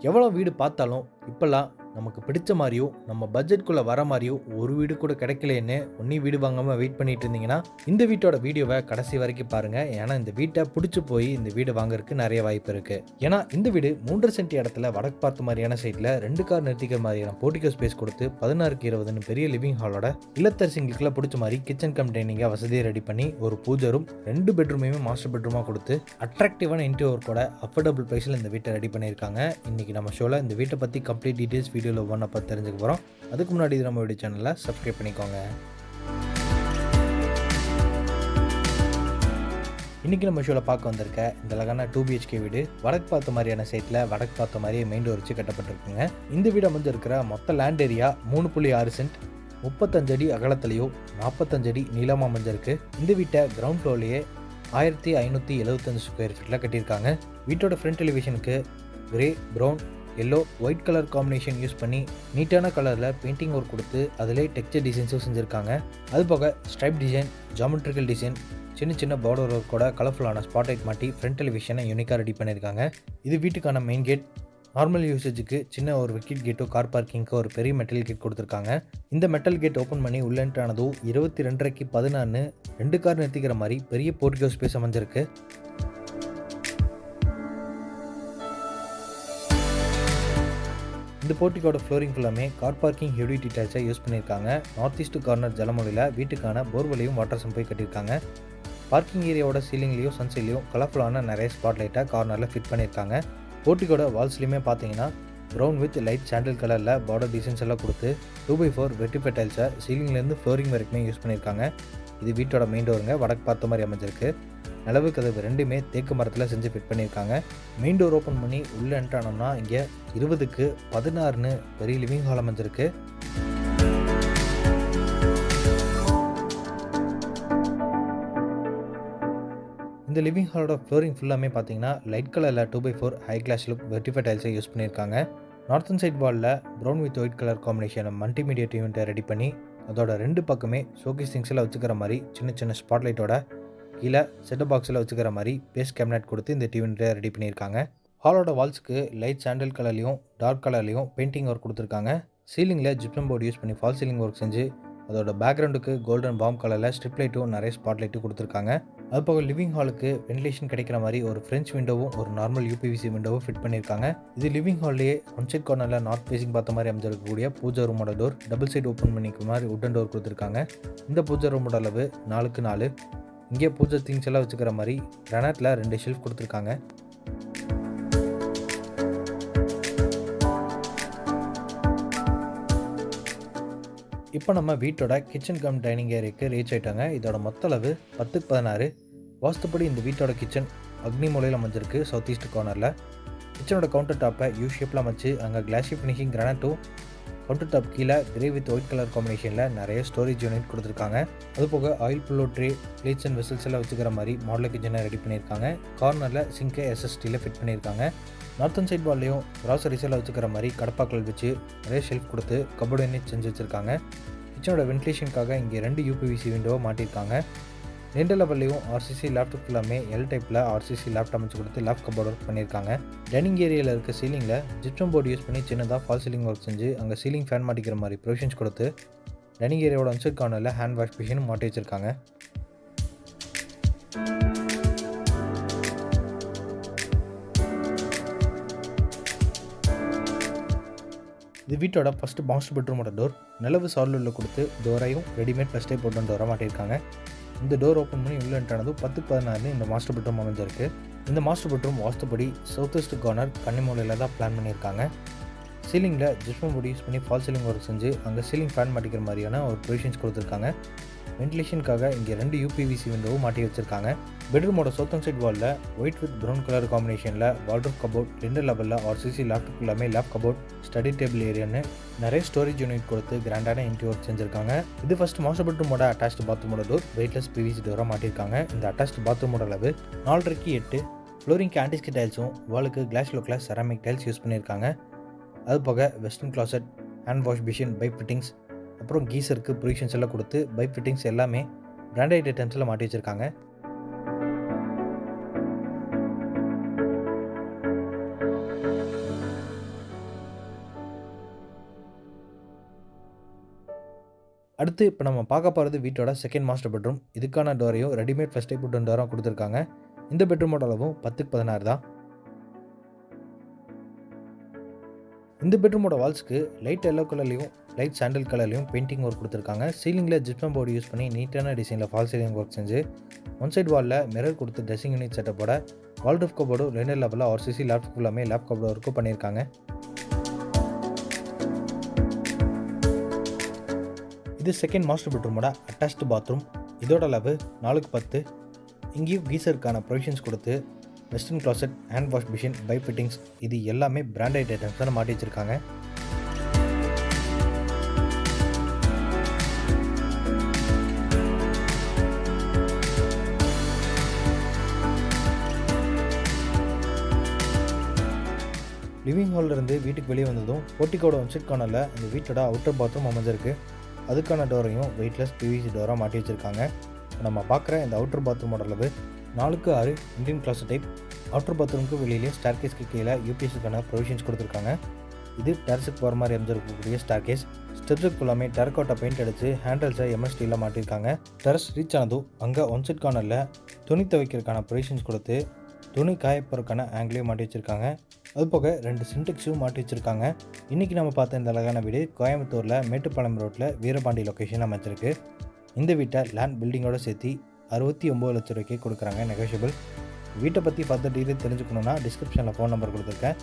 எவ்வளோ வீடு பார்த்தாலும் இப்போல்லாம் நமக்கு பிடிச்ச மாதிரியோ நம்ம பட்ஜெட்குள்ளே வர மாதிரியோ ஒரு வீடு கூட கிடைக்கலன்னு ஒன்றி வீடு வாங்காமல் வெயிட் பண்ணிட்டு இருந்தீங்கன்னா இந்த வீட்டோட வீடியோவை கடைசி வரைக்கும் பாருங்கள். ஏன்னா இந்த வீட்டை பிடிச்சி போய் இந்த வீடு வாங்குறதுக்கு நிறைய வாய்ப்பு இருக்குது. ஏன்னா இந்த வீடு 3.5 சென்ட் இடத்துல வடக்கு பார்த்த மாதிரியான சைட்டில் 2 கார் நிறுத்திக்கிற மாதிரியான போர்டிகோ ஸ்பேஸ் கொடுத்து 16க்கு 20ன்னு பெரிய லிவிங் ஹாலோட இல்லத்தரசிங்களுக்குலாம் பிடிச்ச மாதிரி கிச்சன் கம் டைனிங்கை வசதியை ரெடி பண்ணி ஒரு பூஜை ரூம் 2 பெட்ரூமையுமே மாஸ்டர் பெட்ரூமாக கொடுத்து அட்ராக்டிவான இன்டீரியர் கூட அஃபோர்டபுள் ப்ரைஸில் இந்த வீட்டை ரெடி பண்ணியிருக்காங்க. இன்னைக்கு நம்ம ஷோவில் இந்த வீட்டை பற்றி கம்ப்ளீட் டீட்டெயில்ஸ் வீடியோவில் ஒவ்வொன்றா பார்த்து தெரிஞ்சுக்க போகிறோம். அதுக்கு முன்னாடி இது நம்ம வீடியோ சேனலை சப்ஸ்கிரைப் பண்ணிக்கோங்க. இன்றைக்கி நம்ம ஷோவில் பார்க்க வந்திருக்க இந்த அழகான 2 BHK வீடு வடக்கு பார்த்த மாதிரியான சைட்டில் வடக்கு பார்த்த மாதிரியே மெயின் டோர் வச்சு கட்டப்பட்டிருக்குங்க. இந்த வீடு அமைஞ்சிருக்கிற மொத்த லேண்ட் ஏரியா 3.6 சென்ட் 35 அடி அகலத்திலையும் 45 அடி நீளமாக அமைஞ்சிருக்கு. இந்த வீட்டை கிரவுண்ட் ஃப்ளோர்லேயே 1575 ஸ்கொயர் ஃபீட்டில் கட்டியிருக்காங்க. வீட்டோட ஃப்ரண்ட் எலிவேஷனுக்கு grey, brown, yellow, white colour combination use பண்ணி நீட்டான கலரில் பெயிண்டிங் ஒர்க் கொடுத்து அதிலே டெக்ஸ்சர் டிசைன்ஸும் செஞ்சுருக்காங்க. அது போக ஸ்ட்ரைப் டிசைன், ஜாமெட்ரிக்கல் டிசைன், சின்ன சின்ன பார்டர் ஒர்க்கோட கலர்ஃபுல்லான ஸ்பாட்லைட் மாட்டி ஃப்ரண்ட் எலிவேஷனை யூனிக்காக ரெடி பண்ணியிருக்காங்க. இது வீட்டுக்கான மெயின் கேட். நார்மல் யூசேஜுக்கு சின்ன ஒரு விக்கெட் கேட்டோ கார் பார்க்கிங்க்கு ஒரு பெரிய மெட்டல் கேட் கொடுத்துருக்காங்க. இந்த மெட்டல் கேட் ஓப்பன் பண்ணி உள்ள என்ட்ரு ஆனதும் 22.5க்கு 16 2 கார் நிறுத்திக்கிற மாதிரி பெரிய போர்டிகோ ஸ்பேஸ் அமைஞ்சிருக்கு. இந்த போர்ட்டிகோட ஃப்ளோரிங் ஃபுல்லாமே கார் பார்க்கிங் ஹெவி டீடைல்ஸை யூஸ் பண்ணியிருக்காங்க. நார்த் ஈஸ்ட் கார்னர் ஜலமொழியில் வீட்டுக்கான போர்வெலையும் வாட்டர் சம்பை கட்டியிருக்காங்க. பார்க்கிங் ஏரியாவோட சீலிங்லேயும் சன்சைட்லேயும் கலர்ஃபுல்லான நிறைய ஸ்பாட் லைட்டை கார்னரில் ஃபிட் பண்ணியிருக்காங்க. போர்ட்டிகோட வால்ஸ்லையுமே பார்த்தீங்கன்னா ப்ரௌன் வித் லைட் சாண்டில் கலரில் பார்டர் டிசைன்ஸ் எல்லாம் கொடுத்து 2x4 வெர்டிஃபை டைல்ஸை சீலிங்லேருந்து ஃப்ளோரிங் வரைக்குமே யூஸ் பண்ணியிருக்காங்க. இது வீட்டோட மெயின் டோருங்க. வடக்கு பார்த்த மாதிரி அமைஞ்சிருக்கு. நிலவு கதவு ரெண்டுமே தேக்கு மரத்தில் செஞ்சு ஃபிட் பண்ணியிருக்காங்க. மெயின் டோர் ஓப்பன் பண்ணி உள்ளே என்ட்ரானோம்னா இங்கே 20க்கு 16ன்னு பெரிய லிவிங் ஹால் அமைஞ்சிருக்கு. இந்த லிவிங் ஹாலோட ஃப்ளோரிங் ஃபுல்லாமே பார்த்தீங்கன்னா லைட் கலரில் 2x4 ஹை கிளாஸ் லுக் வெர்டிஃபை டைல்ஸை யூஸ் பண்ணியிருக்காங்க. நார்த்தன் சைட் வாலில் brown with white colour combination multimedia ஈவெண்ட்டை ரெடி பண்ணி அதோட 2 பக்கமே ஷோகேஸ் திங்ஸில் வச்சுக்கிற மாதிரி சின்ன சின்ன ஸ்பாட்லைட்டோட கீழே செட்டப் பாக்ஸில் வச்சுக்கிற மாதிரி பேஸ் கேபினட் கொடுத்து இந்த டிவியை ரெடி பண்ணியிருக்காங்க. ஹாலோட வால்ஸுக்கு லைட் சாண்டில் கலர்லையும் டார்க் கலர்லையும் பெயிண்டிங் ஒர்க் கொடுத்துருக்காங்க. சீலிங்கில் ஜிப்சம் போர்டு யூஸ் பண்ணி ஃபால் சீலிங் ஒர்க் செஞ்சு அதோட பேக்ரவுண்டுக்கு கோல்டன் பாம் கலரில் ஸ்ட்ரிப் லைட்டும் நிறைய ஸ்பாட் லைட்டும் கொடுத்துருக்காங்க. அதுபோக லிவிங் ஹாலுக்கு வென்டிலேஷன் கிடைக்கிற மாதிரி ஒரு ஃப்ரெஞ்ச் விண்டோவும் ஒரு நார்மல் UPVC விண்டோவும் ஃபிட் பண்ணியிருக்காங்க. இது லிவிங் ஹால்லேயே ஒன் சைட் கார்னரில் நார்த் ஃபேசிங் பார்த்த மாதிரி அமைஞ்சிருக்கக்கூடிய பூஜா ரூமோட டோர் டபுள் சைடு ஓப்பன் பண்ணிக்கிற மாதிரி உட்டன் டோர் கொடுத்துருக்காங்க. இந்த பூஜா ரூமோட அளவு 4க்கு 4. இங்கே பூஜை திங்ஸ் எல்லாம் வச்சுக்கிற மாதிரி கிரானைட்டில் 2 ஷெல்ஃப் கொடுத்துருக்காங்க. இப்போ நம்ம வீட்டோட கிச்சன் கம் டைனிங் ஏரியாவுக்கு ரீச் ஆகிட்டாங்க. இதோட மொத்த அளவு 10க்கு 16. வாஸ்துப்படி இந்த வீட்டோட கிச்சன் அக்னி மூலையில் அமைஞ்சிருக்கு சவுத் ஈஸ்ட் கார்னரில். கிச்சனோட கவுண்டர் டாப்பை ஷேப்பில் அமைச்சு அங்கே கிளாஸி ஃபினிஷிங் கிரானைட்டும் கவுண்டர் டாப் கீழே கிரே வித் ஒயிட் கலர் காம்பினேஷனில் நிறைய ஸ்டோரேஜ் யூனிட் கொடுத்துருக்காங்க. அதுபோக oil pullout tray, plates and vessels எல்லாம் வச்சுக்கிற மாதிரி மாடல் கிச்சனை ரெடி பண்ணியிருக்காங்க. கார்னரில் சிங்கை SSTயில் ஃபிட் பண்ணியிருக்காங்க. நார்த்தன் சைட் வால்லையும் கிராசரிஸ் எல்லாம் வச்சுக்கிற மாதிரி கடப்பாக்கள் வச்சு நிறைய ஷெல்ஃப் கொடுத்து கபோர்டு யூனிட் செஞ்சு வச்சுருக்காங்க. கிச்சனோட வென்டிலேஷனுக்காக இங்கே 2 UPVC விண்டோவை மாட்டியிருக்காங்க. 2 லெவல்லையும் RCC லேப்டாப் ஃபுல்லாமே எல் டைப்பில் RCC லேப்டாப் அமைச்சு கொடுத்து லேப் கபோர்டு ஒர்க் பண்ணியிருக்காங்க. டைனிங் ஏரியாவில் இருக்க சீலிங்கில் ஜிப்சம் போர்டு யூஸ் பண்ணி சின்னதாக ஃபால் சீலிங் ஒர்க் செஞ்சு அங்கே சீலிங் ஃபேன் மாட்டிக்கிற மாதிரி ப்ரொவிஷன்ஸ் கொடுத்து டைனிங் ஏரியாவோட அன்சைட் கார்னரில் ஹேண்ட் வாஷ் மிஷினும் மாட்டி வச்சுருக்காங்க. இது வீட்டோட ஃபஸ்ட்டு மாஸ்டர் பெட்ரூமோட டோர். நிலவு சார்லூரில் கொடுத்து டோரையும் ரெடிமேட் ஃபஸ்ட் டைப் போட்டு டோராக மாட்டியிருக்காங்க. இந்த டோர் ஓப்பன் பண்ணி உள்ள என்ட்ரானது 10க்கு 16 இந்த மாஸ்டர் பெட்ரூம் அமைஞ்சிருக்கு. இந்த மாஸ்டர் பெட்ரூம் வாஸ்துப்படி சவுத் வெஸ்ட் கார்னர் கன்னிமூலையில் தான் பிளான் பண்ணியிருக்காங்க. சீலிங்கில் ஜிப்சம் போர்டு யூஸ் பண்ணி ஃபால் சீலிங் ஒர்க் செஞ்சு அங்கே சீலிங் ஃபேன் மாட்டிக்கிற மாதிரியான ஒரு ப்ரொவிஷன்ஸ் கொடுத்துருக்காங்க. வென்டிலேஷனுக்காக இங்கே 2 UPVC விண்டோவும் மாட்டி வச்சுருக்காங்க. பெட்ரூமோட சவுத்தன் சைட் வாலில் ஒயிட் வித் ப்ரௌன் கலர் காம்பினேஷனில் வால்ட்ரோப் கபோர்ட் 2 லெவலில் RCC லேப்டாப் ஃபுல்லாமே லேப் கபோர்ட் ஸ்டடி டேபிள் ஏரியான்னு நிறைய ஸ்டோரேஜ் யூனிட் கொடுத்து கிராண்டான இன்டீரியர் ஒர்க் செஞ்சுருக்காங்க. இது ஃபஸ்ட் மாஸ்டர் பெட்ரூமோட அட்டாச்டு பாத்ரூமோட டோர் வெயிட்லெஸ் PVC டோராக மாட்டியிருக்காங்க. இந்த அட்டாச்டு பாத்ரூமோட அளவு 4.5க்கு 8. ஃப்ளோரிங்க்கு ஆன்டிஸ்கி டைல்ஸும் வாலுக்கு கிளாஸ் லோக்கில் செராமிக் டைல்ஸ் யூஸ் பண்ணியிருக்காங்க. அது போக western closet, hand wash machine, pipe fittings, அப்புறம் கீசருக்கு ப்ரொவிஷன்ஸ் எல்லாம் கொடுத்து பைப் ஃபிட்டிங்ஸ் எல்லாமே பிராண்டட் ஐட்டம்ஸில் மாட்டி வச்சுருக்காங்க. அடுத்து இப்போ நம்ம பார்க்க போகிறது வீட்டோட செகண்ட் மாஸ்டர் பெட்ரூம். இதுக்கான டோரையும் ரெடிமேட் ஃபர்ஸ்ட் டைப் வுடன் டோராக கொடுத்துருக்காங்க. இந்த பெட்ரூமோட அளவும் 10x16 தான். இந்த பெட்ரூமோட வால்ஸ்க்கு லைட் எல்லோ கலர்லையும் லைட் சாண்டல் கலர்லையும் பெயிண்டிங் ஒர்க் கொடுத்துருக்காங்க. சீலிங்கில் ஜிப்சம் போர்டு யூஸ் பண்ணி நீட்டான டிசைனில் ஃபால் சீலிங் ஒர்க் செஞ்சு ஒன் சைட் வாலில் மிரர் கொடுத்து ட்ரெஸ்ஸிங் யூனிட் செட்டப்போட வால் ரூஃப் கபோர்டும் 2 லெவலில் ஆர்சிசி லேப்டாப் ஃபுல்லாமே லேப் கபோர்டு ஒர்க்கும் பண்ணியிருக்காங்க. இது செகண்ட் மாஸ்டர் பெட்ரூமோட அட்டாச்டு பாத்ரூம். இதோட அளவு 4x10. இங்கேயும் கீசருக்கான ப்ரொவிஷன்ஸ் கொடுத்து western closet, hand wash machine, pipe fittings இது எல்லாமே பிராண்டட் ஐட்டம்ஸ் தான் மாட்டி வச்சுருக்காங்க. லிவிங் ஹாலிலிருந்து வீட்டுக்கு வெளியே வந்ததும் போர்ட்டிக்கோட ஒன் சைட் கார்னரில் இந்த வீட்டோட அவுட்டர் பாத்ரூம் அமைஞ்சிருக்கு. அதுக்கான டோரையும் வெயிட்லெஸ் பிவிசி டோராக மாட்டி வச்சுருக்காங்க. நம்ம பார்க்குற இந்த அவுட்டர் பாத்ரூமோட அளவு 4x6 Indian class type. Outer பாத்ரூமுக்கு வெளியிலே ஸ்டார்கேஸ்க்கு கீழே யூபிஎஸ்க்கான ப்ரொவிஷன்ஸ் கொடுத்துருக்காங்க. இது டெரஸுக்கு போகிற மாதிரி அமைஞ்சிருக்கக்கூடிய ஸ்டார்கேஸ். ஸ்டெப்ஸுக்கு ஃபுல்லாமே டெரக்கோட்டா பெயிண்ட் அடித்து ஹேண்டல்ஸை எம்எஸ்டியில் மாட்டியிருக்காங்க. டெரஸ் ரீச் ஆனதும் அங்கே ஒன் சைட் கார்னரில் துணி துவைக்கிறதுக்கான ப்ரொவிஷன்ஸ் கொடுத்து துணி காயப்போறதுக்கான ஆங்கிளையும் மாட்டி வச்சுருக்காங்க. அதுபோக 2 சின்டெக்ஸும் மாட்டி வச்சுருக்காங்க. இன்றைக்கி நம்ம பார்த்த இந்த அழகான வீடு கோயம்புத்தூரில் மேட்டுப்பாளையம் ரோட்டில் வீரபாண்டி லொக்கேஷன் அமைச்சிருக்கு. இந்த வீட்டை லேண்ட் பில்டிங்கோடு சேர்த்து 69 லட்சம் ரூபாய்க்கு கொடுக்குறாங்க, நெகோஷியபிள். வீட்டை பற்றி பார்த்து டீட்டெயில் தெரிஞ்சுக்கணுன்னா டிஸ்கிரிப்ஷனில் ஃபோன் நம்பர் கொடுத்துருக்கேன்.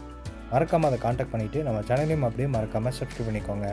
மறக்காமல் அதை காண்டாக்ட் பண்ணிவிட்டு நம்ம சேனலையும் அப்படியே மறக்காமல் சப்ஸ்கிரைப் பண்ணிக்கோங்க.